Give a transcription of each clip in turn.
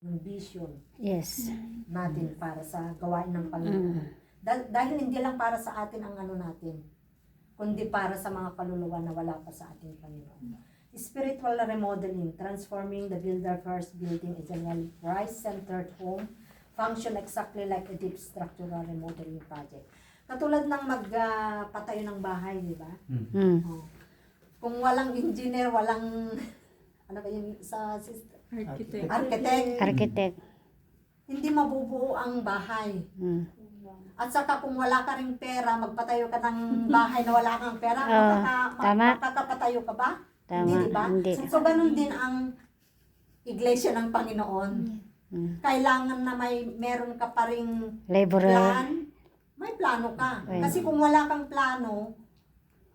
yung vision Yes. natin para sa gawain ng Panginoon. Dahil hindi lang para sa atin ang ano natin, kundi para sa mga kaluluwa na wala pa sa ating Panginoon. Spiritual remodeling, transforming the builder first building a general Christ-centered home, function exactly like a deep structural remodeling project. Katulad ng magpatayo ng bahay, di ba? Oh. Kung walang engineer, walang ano ba yung sa Architect. hindi mabubuo ang bahay. At saka kung wala ka ring pera, magpatayo ka ng bahay na wala kang pera, tama. makakapatayo ka ba? Tama, Hindi, di ba? hindi. So, ganun din ang iglesia ng Panginoon. Kailangan na meron ka pa ring Laborer. plan, may plano ka. Kasi kung wala kang plano,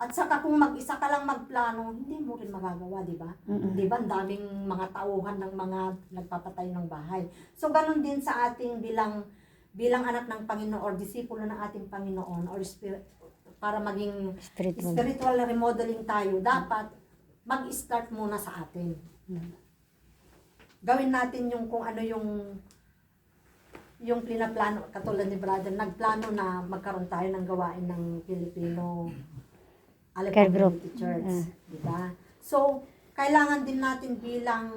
at saka kung mag-isa ka lang magplano, hindi mo rin magagawa, di ba? Di ba? Ang daming mga tauhan ng mga nagpapatayo ng bahay. So, ganun din sa ating bilang anak ng Panginoon or disipulo ng ating Panginoon or para maging spiritual remodeling tayo, dapat mag-start muna sa atin. Gawin natin yung kung ano yung pinaplano, katulad ni brother, nagplano na magkaroon tayo ng gawain ng Filipino Community Church, di ba? So, kailangan din natin bilang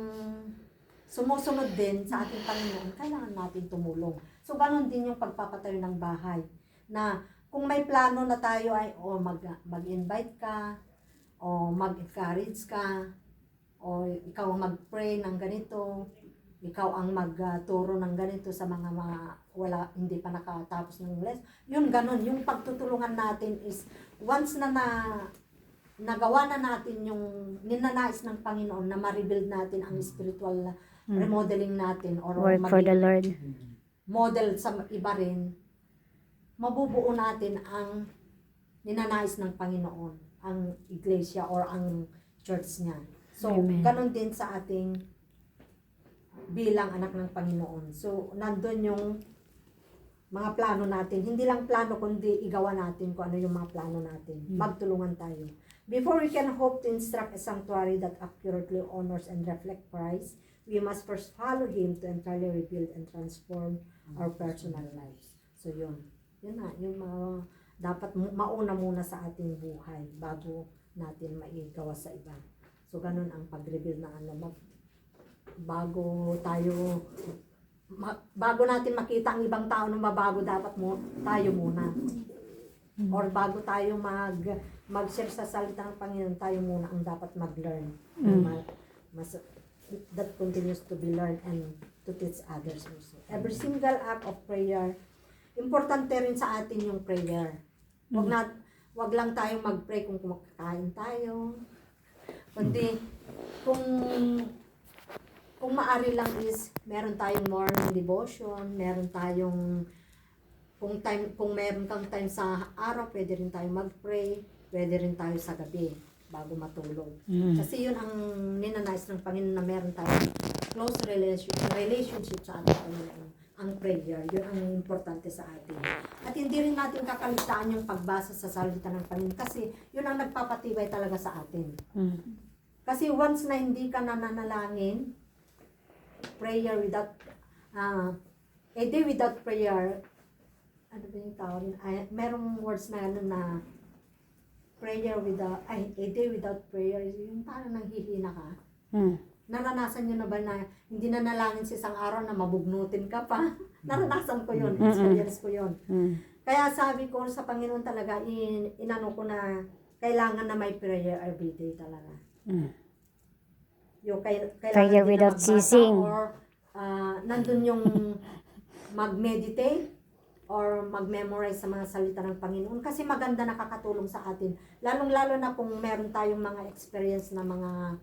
sumusunod din sa ating Panginoon, kailangan natin tumulong. So, ganun din yung pagpapatayo ng bahay. Na kung may plano na tayo ay mag-invite ka, o mag-encourage ka, o ikaw ang mag-pray ng ganito, ikaw ang magturo ng ganito sa mga hindi pa nakatapos ng lesson. Yun ganun, yung pagtutulungan natin is once na nagawa na natin yung ninanais ng Panginoon na ma-rebuild natin ang spiritual remodeling natin or work for the Lord. Model sa iba rin, mabubuo natin ang ninanais ng Panginoon, ang iglesia or ang church niya. So, Amen. ganun din sa ating bilang anak ng Panginoon. So, nandun yung mga plano natin. Hindi lang plano, kundi igawa natin kung ano yung mga plano natin. Magtulungan tayo. Before we can hope to instruct a sanctuary that accurately honors and reflects Christ, we must first follow Him to entirely rebuild and transform our personal lives. So, yun. Yun na. Yung mga dapat mauna muna sa ating buhay bago natin maigawa sa iba. So, ganun ang pag-rebuild na bago natin makita ang ibang tao na mabago, dapat tayo muna. Or bago tayo mag-share sa salita ng Panginoon, tayo muna ang dapat mag-learn. That continues to be learned and to teach others also. Every single act of prayer, importante rin sa atin yung prayer. Wag lang tayo mag-pray kung kumakain tayo. Kundi kung maari lang is meron tayong morning devotion, meron tayong kung meron kang time sa araw, pwede rin tayo mag-pray, pwede rin tayo sa gabi bago matulog. Kasi yun ang ninanais ng Panginoon na meron tayong close relationship sa ating Panginoon. Ang prayer, yun ang importante sa atin. At hindi rin natin kakalitaan yung pagbasa sa salita ng Panginoon kasi yun ang nagpapatibay talaga sa atin. Kasi once na hindi ka nananalangin, prayer without a day without prayer, ano ba yung tawag yun? Merong words na ano na a day without prayer, yung parang nanghihina ka. Naranasan nyo na ba na hindi nanalangin sa isang araw na mabugnutin ka pa? Naranasan ko yun, experience ko yun. Kaya sabi ko sa Panginoon talaga, inano ko na kailangan na may prayer every day talaga. Yung kailangan Prayer din without na magbasa ceasing. or nandun yung mag-meditate or mag-memorize sa mga salita ng Panginoon kasi maganda, nakakatulong sa atin. Lalong-lalo na kung meron tayong mga experience na mga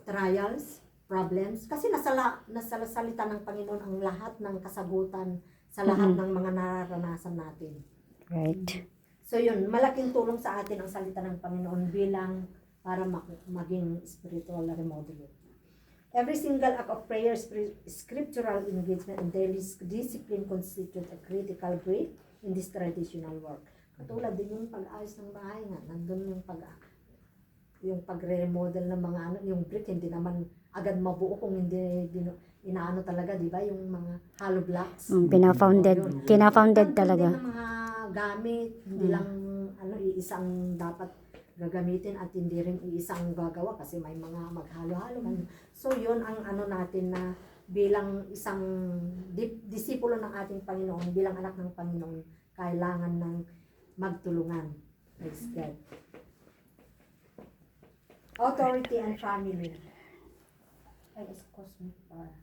trials, problems. Kasi nasa salita ng Panginoon ang lahat ng kasagutan sa lahat ng mga nararanasan natin. Right. So yun, malaking tulong sa atin ang salita ng Panginoon bilang para maging spiritual remodeling. Every single act of prayer, scriptural engagement, and daily discipline constitute a critical break in this traditional work. Katulad din yung pag-ayos ng bahay nga, nandun yung pag-remodel ng mga yung brick, hindi naman agad mabuo kung hindi inaano talaga, di ba? Yung mga hollow blocks. Pina-founded. Yun. Kina-founded Nandun talaga. din ang mga gamit, hindi lang iisang dapat gagamitin at hindi rin iisang gagawa kasi may mga maghalo-halo. So yun ang ano natin na bilang isang disipulo ng ating Panginoon, bilang anak ng Panginoon, kailangan ng magtulungan. Praise God. Authority and family. Ay, excuse me, Father.